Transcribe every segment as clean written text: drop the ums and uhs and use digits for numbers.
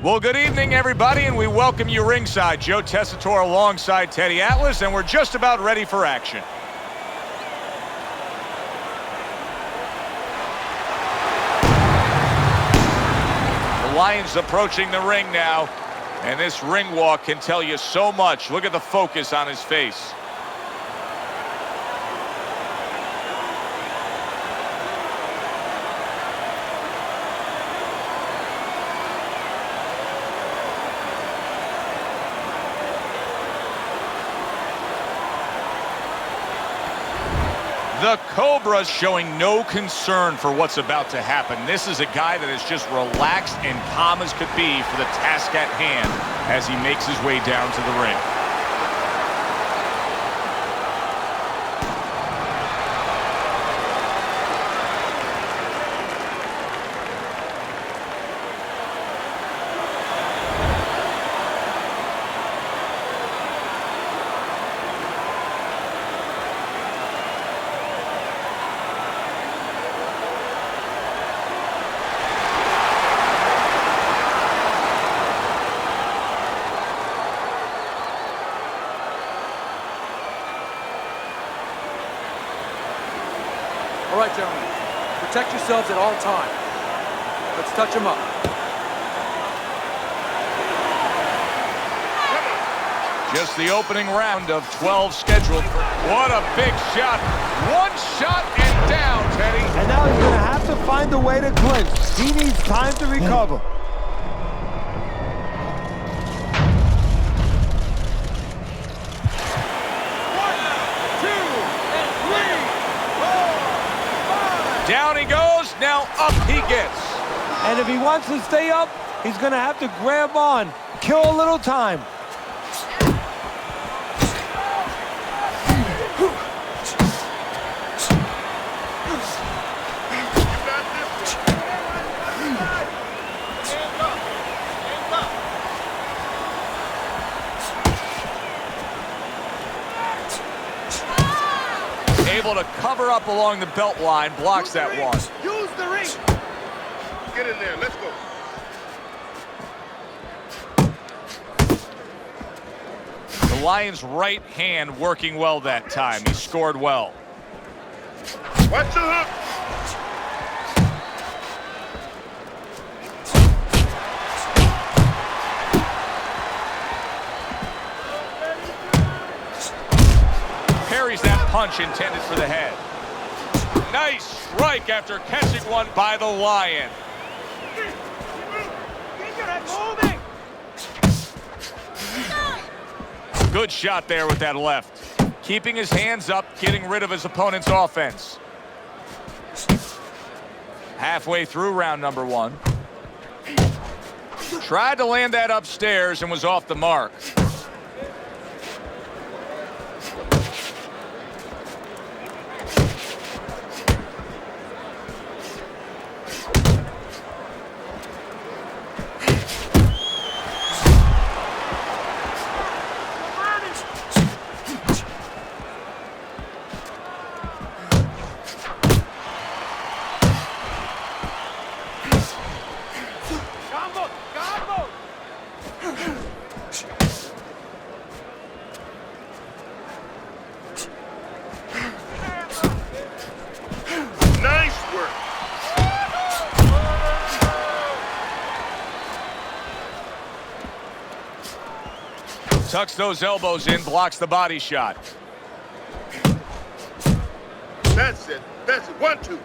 Well, good evening, everybody, and we welcome you ringside. Joe Tessitore alongside Teddy Atlas, and we're just about ready for action. The Lion's approaching the ring now, and this ring walk can tell you so much. Look at the focus on his face. The Cobra's showing no concern for what's about to happen. This is a guy that is just relaxed and calm as could be for the task at hand as he makes his way down to the ring. All right, gentlemen, protect yourselves at all times. Let's touch them up. Just the opening round of 12 scheduled. What a big shot. One shot and down, Teddy. And now he's going to have to find a way to clinch. He needs time to recover. Down he goes, now up he gets. And if he wants to stay up, he's going to have to grab on, kill a little time. Able to cover up along the belt line, blocks that one. Use the ring. Get in there, let's go. The Lion's right hand working well that time. He scored well. Watch the hook. Parries that punch intended for the head. Nice strike after catching one by the Lion. Good shot there with that left. Keeping his hands up, getting rid of his opponent's offense. Halfway through round number one. Tried to land that upstairs and was off the mark. Tucks those elbows in, blocks the body shot. That's it. That's it. 1, 2.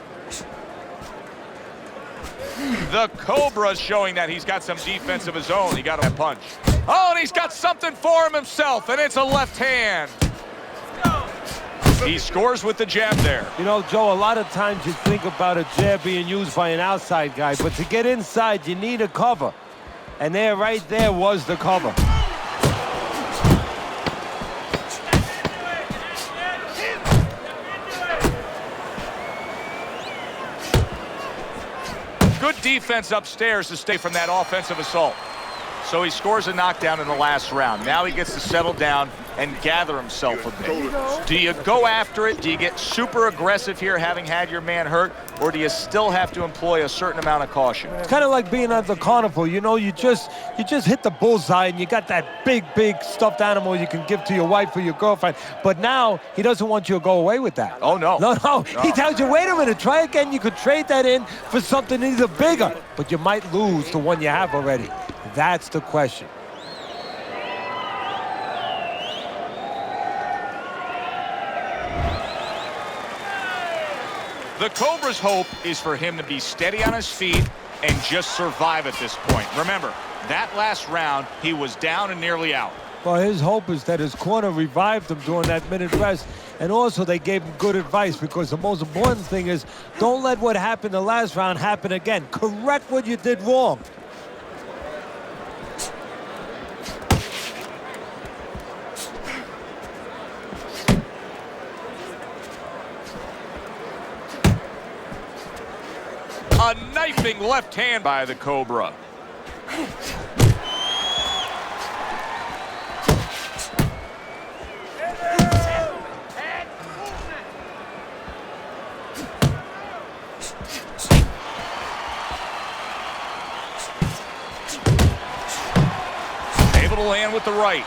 The Cobra's showing that he's got some defense of his own. He got a punch. Oh, and he's got something for him himself, and it's a left hand. He scores with the jab there. You know, Joe, a lot of times you think about a jab being used by an outside guy, but to get inside, you need a cover. And there, right there, was the cover. Good defense upstairs to stay from that offensive assault. So he scores a knockdown in the last round. Now he gets to settle down and gather himself a bit. Do you go after it? Do you get super aggressive here, having had your man hurt? Or do you still have to employ a certain amount of caution? It's kind of like being at the carnival. You know, you just hit the bullseye and you got that big stuffed animal you can give to your wife or your girlfriend. But now he doesn't want you to go away with that. Oh, no. No. He tells you, wait a minute, try again. You could trade that in for something either bigger, but you might lose the one you have already. That's the question. The Cobra's hope is for him to be steady on his feet and just survive at this point. Remember, that last round, he was down and nearly out. Well, his hope is that his corner revived him during that minute rest, and also they gave him good advice, because the most important thing is don't let what happened the last round happen again. Correct what you did wrong. A knifing left hand by the Cobra. Able to land with the right.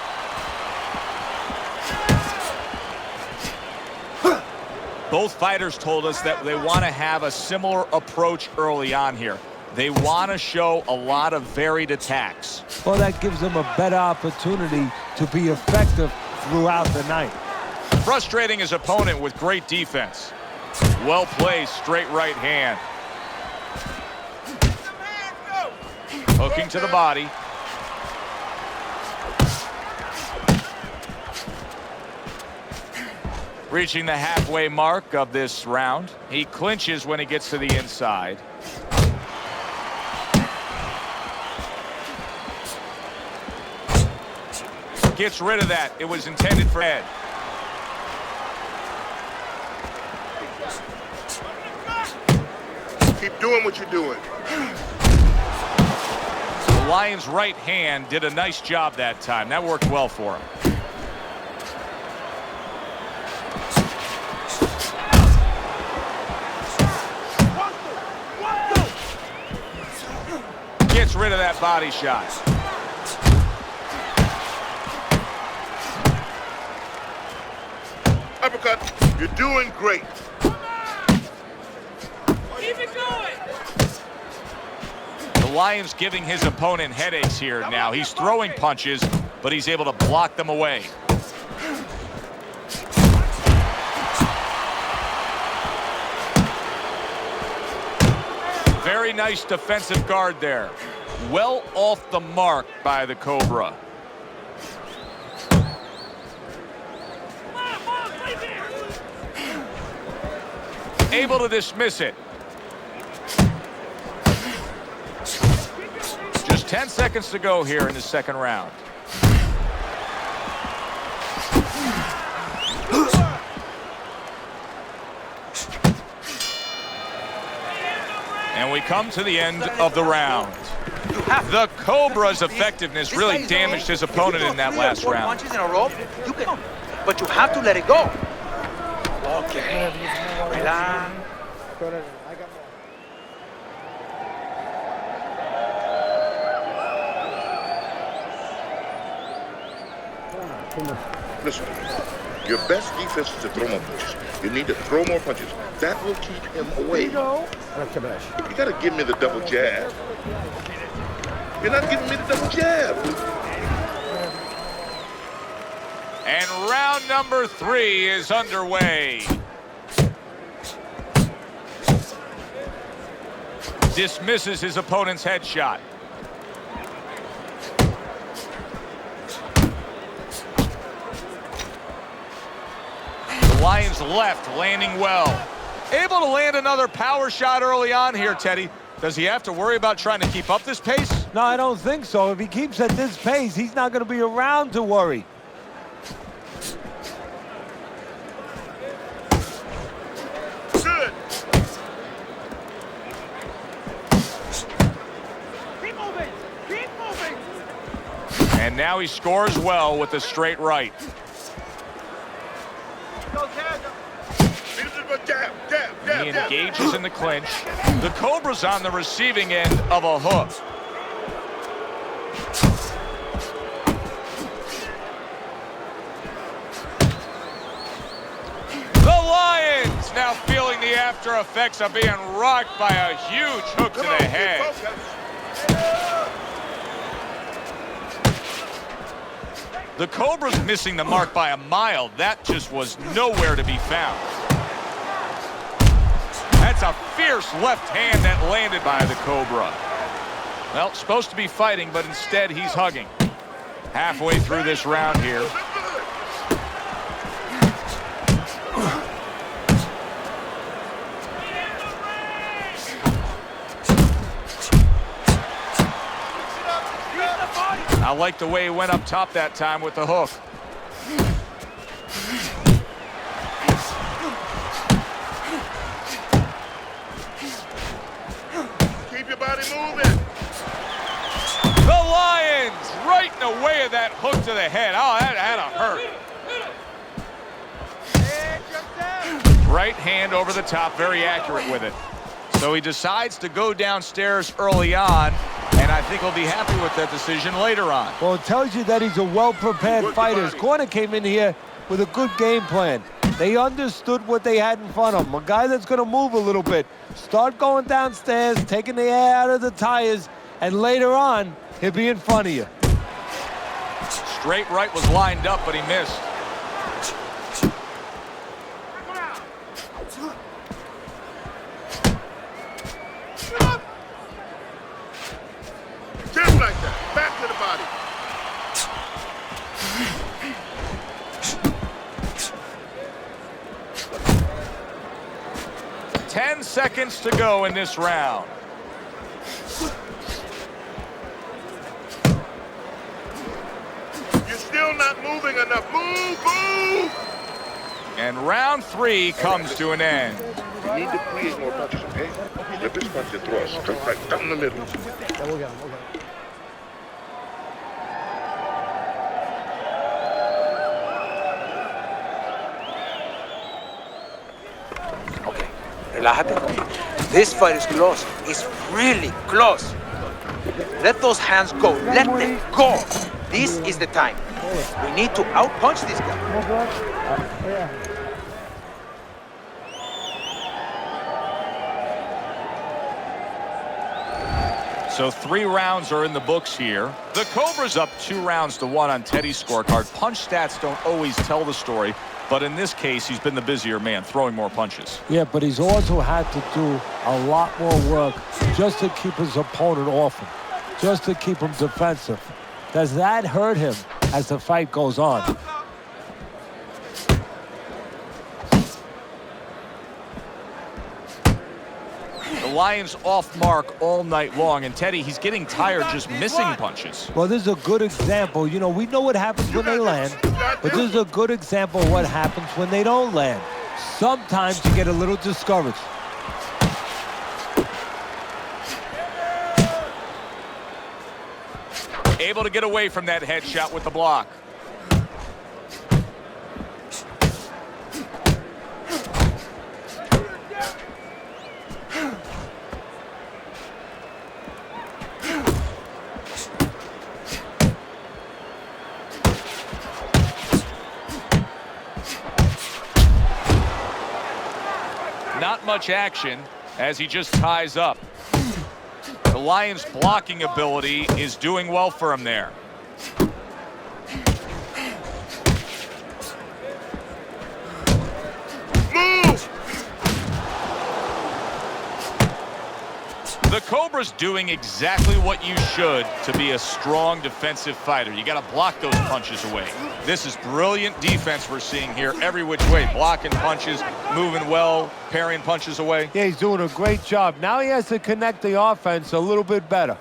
Both fighters told us that they want to have a similar approach early on here. They want to show a lot of varied attacks. Well, that gives them a better opportunity to be effective throughout the night. Frustrating his opponent with great defense. Well placed, straight right hand. Hooking to the body. Reaching the halfway mark of this round. He clinches when he gets to the inside. Gets rid of that. It was intended for Ed. Keep doing what you're doing. The Lion's right hand did a nice job that time. That worked well for him. Gets rid of that body shot. Uppercut. You're doing great. Keep it going. The Lion's giving his opponent headaches here now. He's throwing punches, but he's able to block them away. Very nice defensive guard there. Well off the mark by the Cobra. Able to dismiss it. Just 10 seconds to go here in the second round. And we come to the end of the round. The Cobra's effectiveness really damaged his opponent in that last round. Punches in a row, you can, but you have to let it go. Okay. Relax. Listen, your best defense is to throw more punches. You need to throw more punches. That will keep him away. You gotta give me the double jab. You're not giving me the double jab. And round number 3 is underway. Dismisses his opponent's headshot. The Lion's left landing well. Able to land another power shot early on here, Teddy. Does he have to worry about trying to keep up this pace? No, I don't think so. If he keeps at this pace, he's not going to be around to worry. Good. Keep moving. Keep moving. And now he scores well with the straight right. He engages in the clinch. The Cobra's on the receiving end of a hook. The Lions now feeling the after effects of being rocked by a huge hook to the head. The Cobra's missing the mark by a mile. That just was nowhere to be found. That's a fierce left hand that landed by the Cobra. Well, supposed to be fighting, but instead he's hugging. Halfway through this round here. I like the way he went up top that time with the hook. Keep your body moving. The Lions right in the way of that hook to the head. Oh, that had to hurt. Right hand over the top, very accurate with it. So he decides to go downstairs early on, and I think he'll be happy with that decision later on. Well, it tells you that he's a well-prepared fighter. His corner came in here with a good game plan. They understood what they had in front of him. A guy that's going to move a little bit. Start going downstairs, taking the air out of the tires, and later on, he'll be in front of you. Straight right was lined up, but he missed. Just like that. Back to the body. 10 seconds to go in this round. You're still not moving enough. Move! And round 3 comes to an end. You need to create more punches, okay? Flip his punch and throw straight right down the middle. Okay, relájate. This fight is close. It's really close. Let those hands go. Let them go. This is the time. We need to outpunch this guy. So 3 rounds are in the books here. The Cobra's up 2-1 on Teddy's scorecard. Punch stats don't always tell the story, but in this case, he's been the busier man, throwing more punches. Yeah, but he's also had to do a lot more work just to keep his opponent off him, just to keep him defensive. Does that hurt him as the fight goes on? The Lions off mark all night long, and Teddy, he's getting tired just missing punches. Well, this is a good example. You know, we know what happens when they land, but this is a good example of what happens when they don't land. Sometimes you get a little discouraged. Able to get away from that headshot with the block. Not much action as he just ties up. The Lions' blocking ability is doing well for him there. Move! The Cobra's doing exactly what you should to be a strong defensive fighter. You got to block those punches away. This is brilliant defense we're seeing here every which way. Blocking punches, moving well, parrying punches away. Yeah, he's doing a great job. Now he has to connect the offense a little bit better.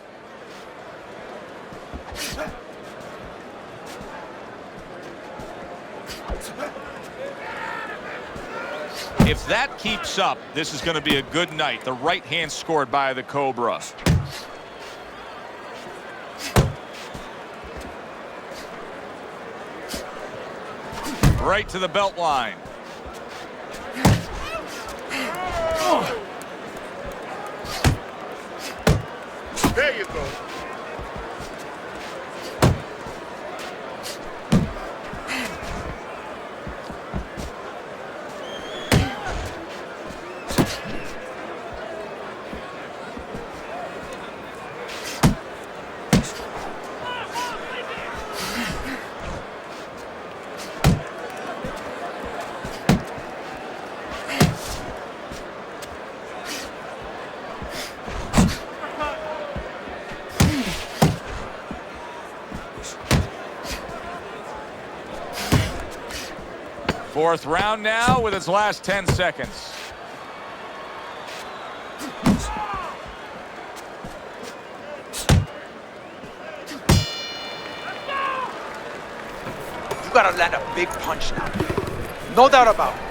If that keeps up, this is going to be a good night. The right hand scored by the Cobra. Right to the belt line. There you go. Fourth round now with its last 10 seconds. You gotta land a big punch now. No doubt about it.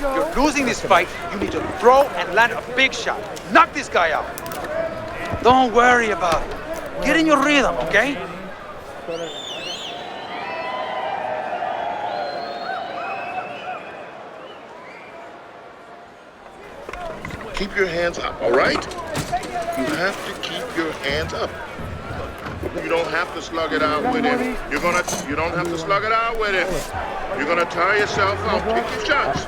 You're losing this fight. You need to throw and land a big shot. Knock this guy out. Don't worry about it. Get in your rhythm, okay? Keep your hands up, all right? You have to keep your hands up. You don't have to slug it out with him. You don't have to slug it out with him. You're gonna tire yourself out. Pick your shots.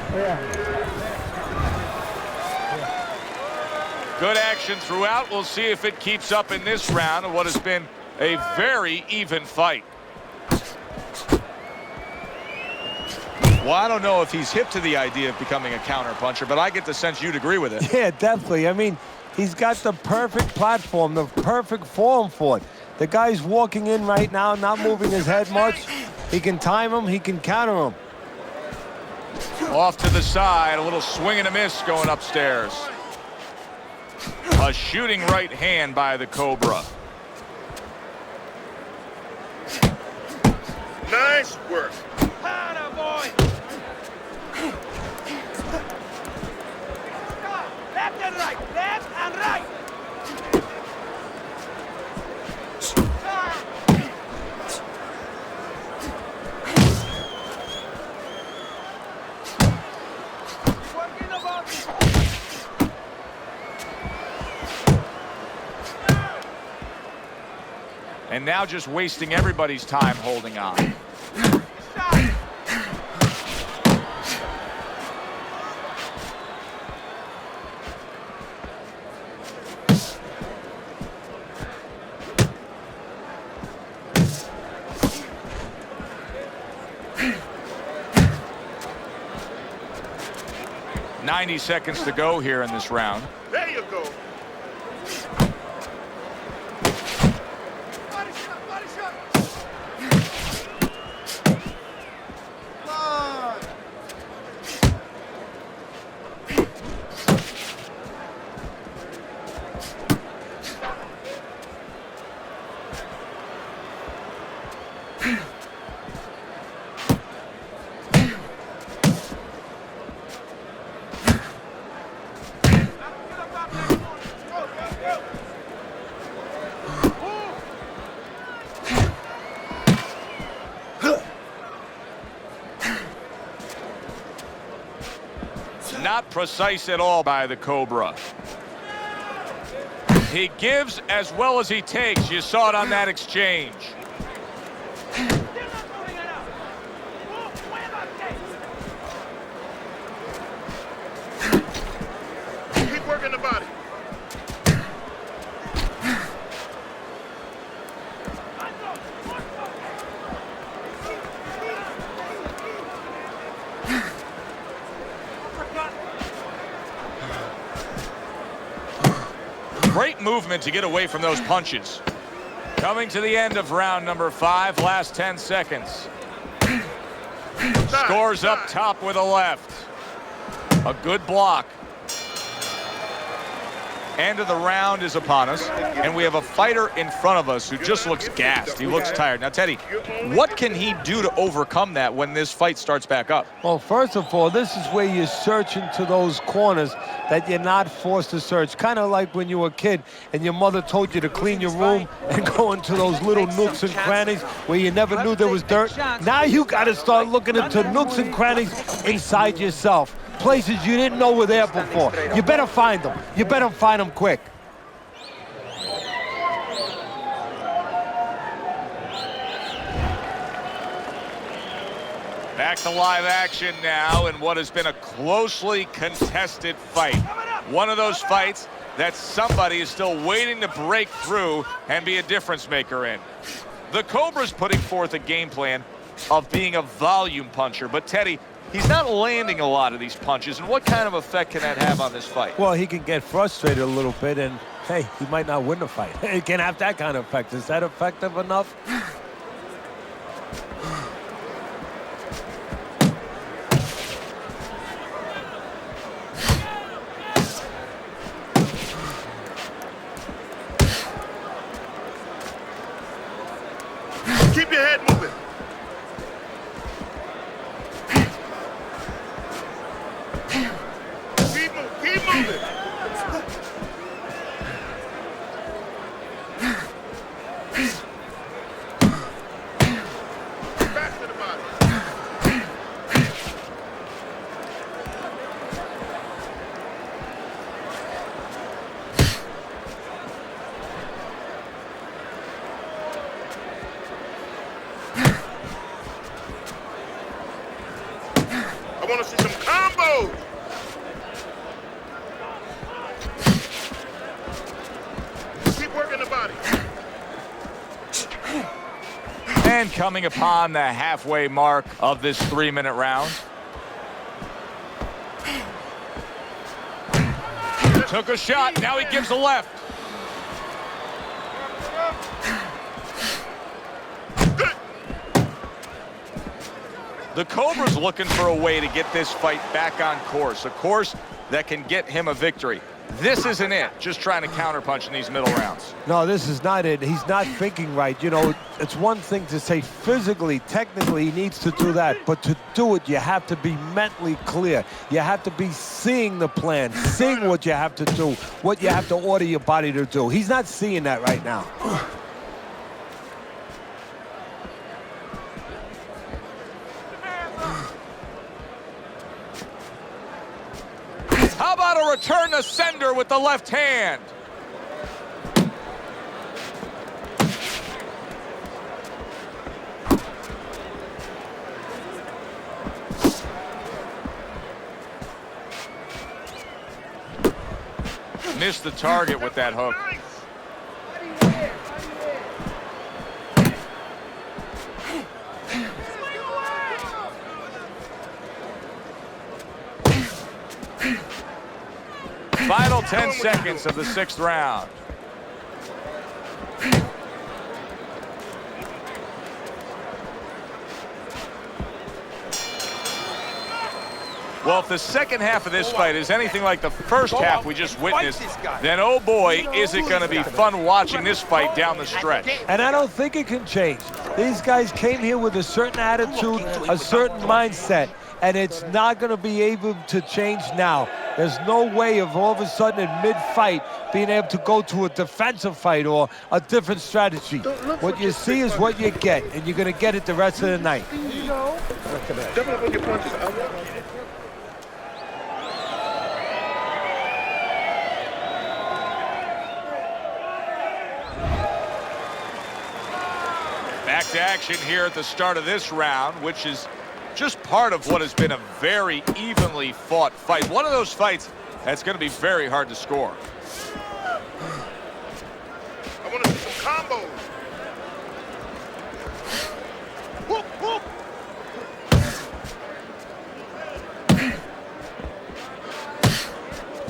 Good action throughout. We'll see if it keeps up in this round of what has been a very even fight. Well, I don't know if he's hip to the idea of becoming a counterpuncher, but I get the sense you'd agree with it. Yeah, definitely. I mean, he's got the perfect platform, the perfect form for it. The guy's walking in right now, not moving his head much. He can time him, he can counter him. Off to the side, a little swing and a miss going upstairs. A shooting right hand by the Cobra. Nice work. Left and right, left and right. Working the body. And now just wasting everybody's time holding on. 90 seconds to go here in this round. There you go. Body shot, body shot. Not precise at all by the Cobra. He gives as well as he takes. You saw it on that exchange. Keep working the body. Great movement to get away from those punches. Coming to the end of round number 5, last 10 seconds. Scores up top with a left. A good block. End of the round is upon us, and we have a fighter in front of us who just looks gassed. He looks tired. Now, Teddy, what can he do to overcome that when this fight starts back up? Well, first of all, this is where you search into those corners that you're not forced to search. Kind of like when you were a kid and your mother told you to clean your room and go into those little nooks and crannies where you never knew there was dirt. Now you got to start looking into nooks and crannies inside yourself. places you didn't know were there before. You better find them. You better find them quick. Back to live action now in what has been a closely contested fight. One of those fights that somebody is still waiting to break through and be a difference maker in. The Cobra's putting forth a game plan of being a volume puncher, but Teddy, he's not landing a lot of these punches, and what kind of effect can that have on this fight? Well, he can get frustrated a little bit, and hey, he might not win the fight. It can have that kind of effect. Is that effective enough? Keep your head moving. Keep moving. Back to the body. I want to see some combos. Keep working the body. And coming upon the halfway mark of this 3-minute round. Took a shot, now he gives a left. The Cobra's looking for a way to get this fight back on course, a course that can get him a victory. This isn't it, just trying to counterpunch in these middle rounds. No, this is not it. He's not thinking right. You know, it's one thing to say physically, technically, he needs to do that. But to do it, you have to be mentally clear. You have to be seeing the plan, seeing what you have to do, what you have to order your body to do. He's not seeing that right now. How about a return to sender with the left hand? Missed the target with that hook. Final 10 seconds of the 6th round. Well, if the second half of this fight is anything like the first half we just witnessed, then oh boy, is it going to be fun watching this fight down the stretch. And I don't think it can change. These guys came here with a certain attitude, a certain mindset, and it's not going to be able to change now. There's no way of all of a sudden in mid-fight being able to go to a defensive fight or a different strategy. What you see is what you get, and you're going to get it the rest of the night. Double up on your punches. Back to action here at the start of this round, which is just part of what has been a very evenly fought fight. One of those fights that's going to be very hard to score. I want to see some combos. Whoop, whoop.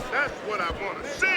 That's what I want to see.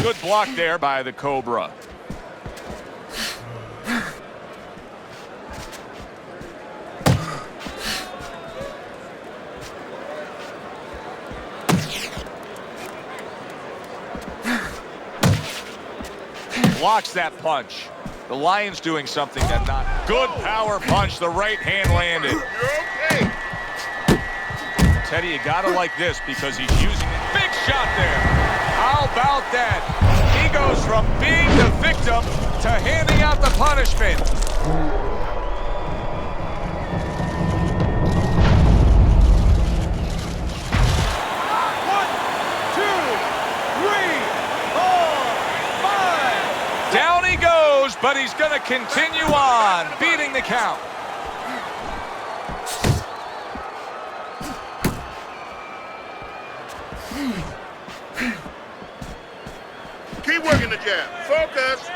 Good block there by the Cobra. Blocks that punch. The Lions doing something that not good power punch. The right hand landed. You're okay. Teddy, you gotta like this because he's using it. Big shot there. How about that? He goes from being the victim to handing out the punishment. Down he goes, but he's going to continue on, beating the count. Keep working the jab. Focus.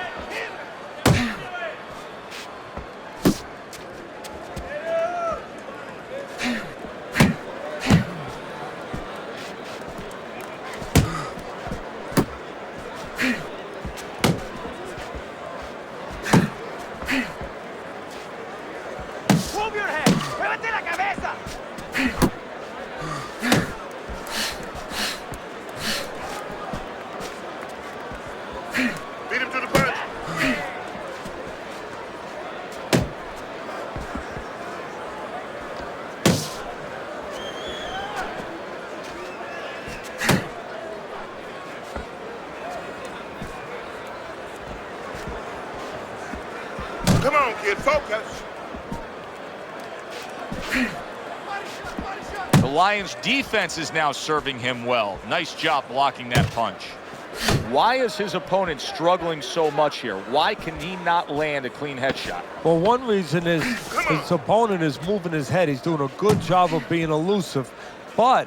Move your head. Muévete la cabeza. Beat him to the punch. Come on, kid, focus. The Lions' defense is now serving him well. Nice job blocking that punch. Why is his opponent struggling so much here? Why can he not land a clean headshot? Well, one reason is his opponent is moving his head. He's doing a good job of being elusive, but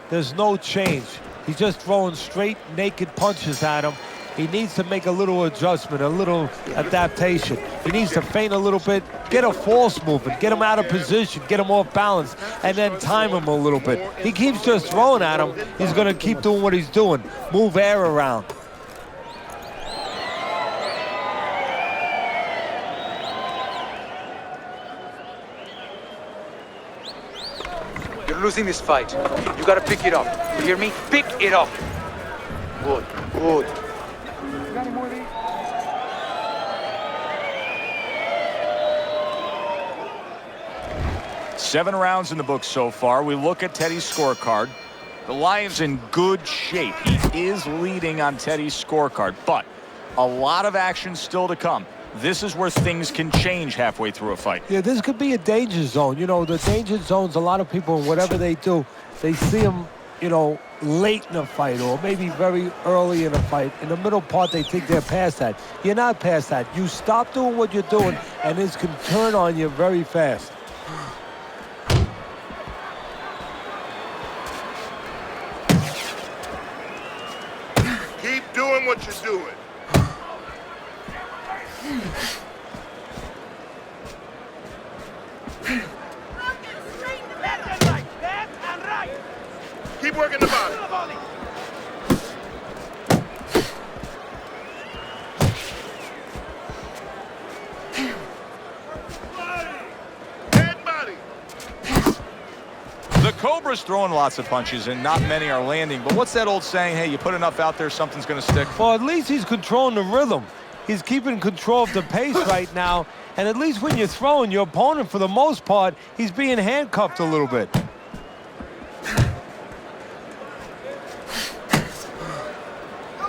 there's no change. He's just throwing straight, naked punches at him. He needs to make a little adjustment, a little adaptation. He needs to feint a little bit, get a false movement, get him out of position, get him off balance, and then time him a little bit. He keeps just throwing at him. He's going to keep doing what he's doing, move air around. You're losing this fight. You gotta pick it up. You hear me? Pick it up. Good, good. 7 rounds in the book so far. We look at Teddy's scorecard. The Lions in good shape. He is leading on Teddy's scorecard, but a lot of action still to come. This is where things can change halfway through a fight. Yeah, this could be a danger zone. You know, the danger zones, a lot of people, whatever they do, they see them, you know, late in a fight or maybe very early in a fight. In the middle part, they think they're past that. You're not past that. You stop doing what you're doing, and this can turn on you very fast. Keep doing what you're doing. Left and right. Left and right. Keep working the body. To the body. Head body. The Cobra's throwing lots of punches and not many are landing, but what's that old saying? Hey, you put enough out there, something's going to stick. Well, at least he's controlling the rhythm. He's keeping control of the pace right now. And at least when you're throwing, your opponent, for the most part, he's being handcuffed a little bit. Go,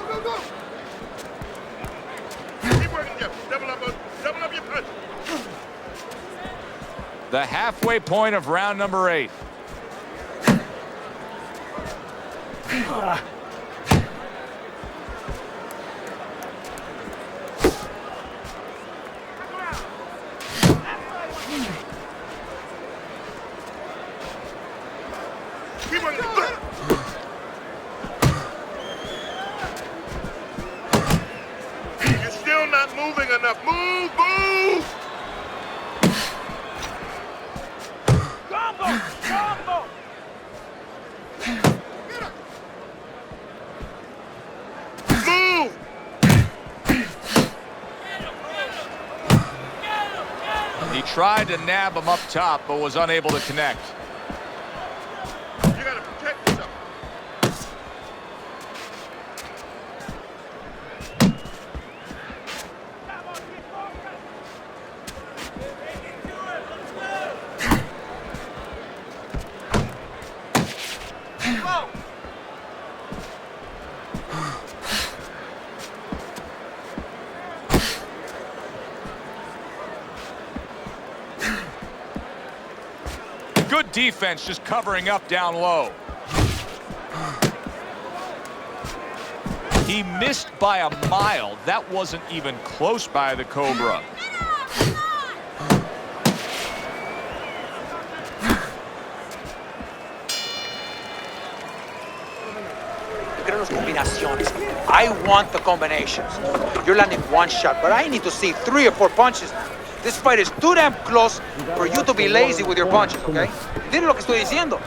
go, go. Keep working, Jeff. Double up your punch. The halfway point of round number 8. Keep working. You're still not moving enough. Move, move. Combo. Combo. Move. He tried to nab him up top, but was unable to connect. You gotta protect yourself. Good defense, just covering up down low. He missed by a mile. That wasn't even close by the Cobra. I want the combinations. You're landing one shot, but I need to see 3 or 4 punches. This fight is too damn close for you to be lazy with your punches, okay? ¿Entiendes lo que estoy diciendo?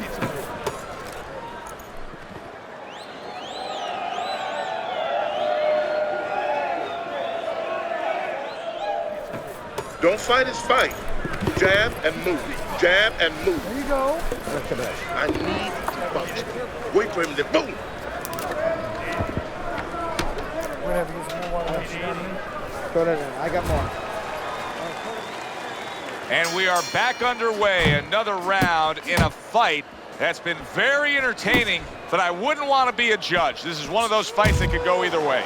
Don't fight his fight. Jab and move. Jab and move. There you go. I need to punch. Wait for him to boom. We're gonna have to get some more water. Throw that in. I got more. And we are back underway. Another round in a fight that's been very entertaining, but I wouldn't want to be a judge. This is one of those fights that could go either way.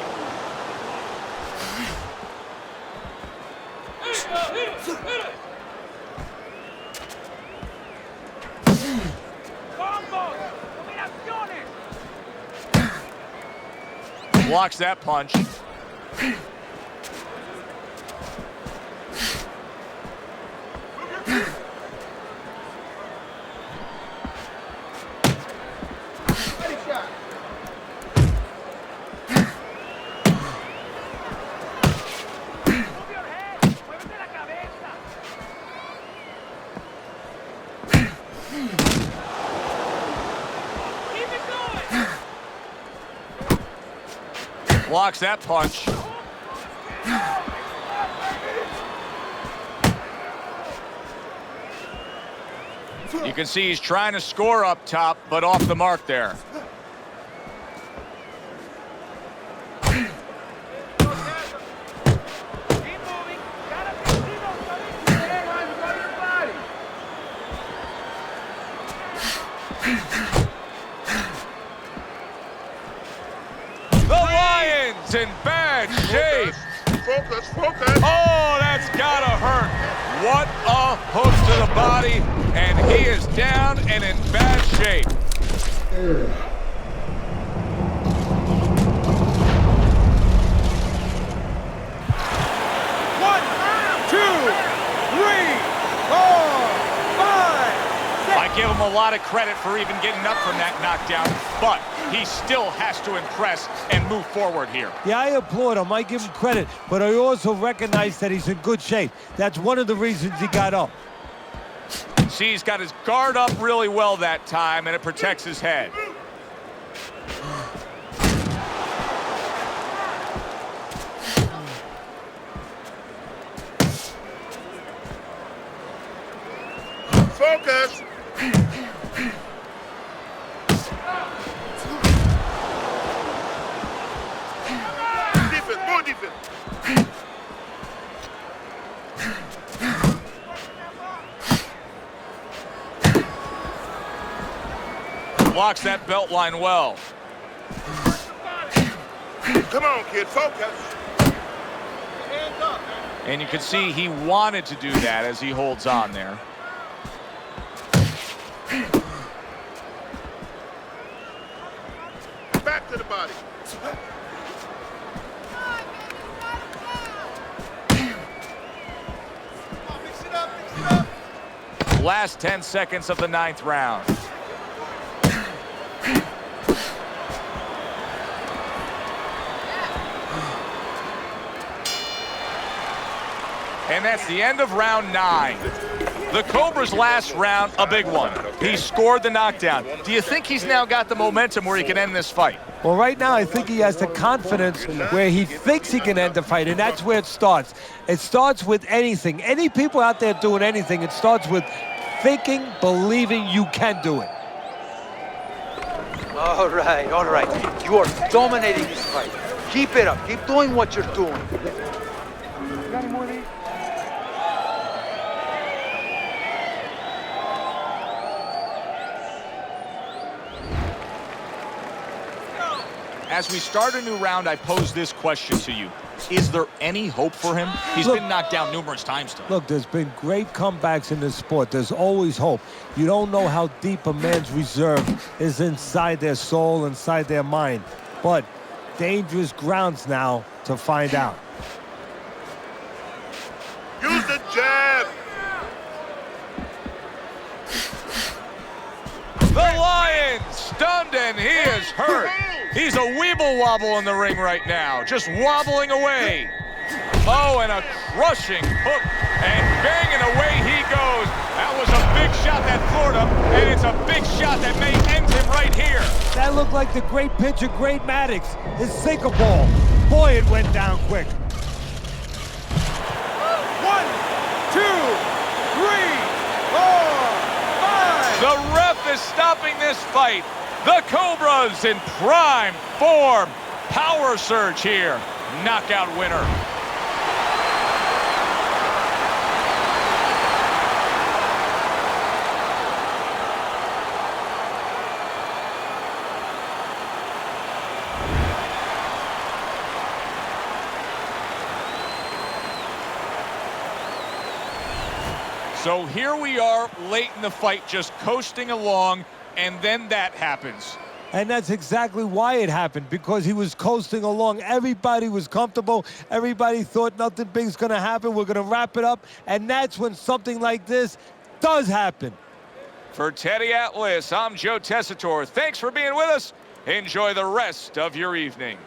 Blocks that punch. Blocks that punch. You can see he's trying to score up top, but off the mark there. In bad shape. Focus, focus. Oh, that's gotta hurt. What a hook to the body, and he is down and in bad shape. One, two, three, four, five, six. I give him a lot of credit for even getting up from that knockdown, but he still has to impress and move forward here. Yeah, I applaud him. I give him credit, but I also recognize that he's in good shape. That's one of the reasons he got up. See, he's got his guard up really well that time, and it protects his head. Focus. Defense, more defense. Blocks that belt line well. Come on, kid, focus. And you can see he wanted to do that as he holds on there. Back to the body. Last 10 seconds of the 9th round. And that's the end of round 9. The Cobra's last round, a big one. He scored the knockdown. Do you think he's now got the momentum where he can end this fight? Well, right now, I think he has the confidence where he thinks he can end the fight, and that's where it starts. It starts with anything. Any people out there doing anything, it starts with thinking, believing you can do it. All right, all right. You are dominating this fight. Keep it up. Keep doing what you're doing. You got any more of these? As we start a new round, I pose this question to you. Is there any hope for him? He's been knocked down numerous times, though. Look, there's been great comebacks in this sport. There's always hope. You don't know how deep a man's reserve is inside their soul, inside their mind. But dangerous grounds now to find out. Use the jab. The Lion stunned and he is hurt. He's a weeble wobble in the ring right now, just wobbling away. Oh, and a crushing hook, and banging away he goes. That was a big shot that floored him, and it's a big shot that may end him right here. That looked like the great pitcher, Great Maddox, his sinker ball. Boy, it went down quick. 1, 2, 3, 4, 5. The ref is stopping this fight. The Cobras in prime form. Power surge here. Knockout winner. So here we are late in the fight, just coasting along, and then that happens. And that's exactly why it happened, because he was coasting along. Everybody was comfortable. Everybody thought nothing big's going to happen. We're going to wrap it up. And that's when something like this does happen. For Teddy Atlas, I'm Joe Tessitore. Thanks for being with us. Enjoy the rest of your evening.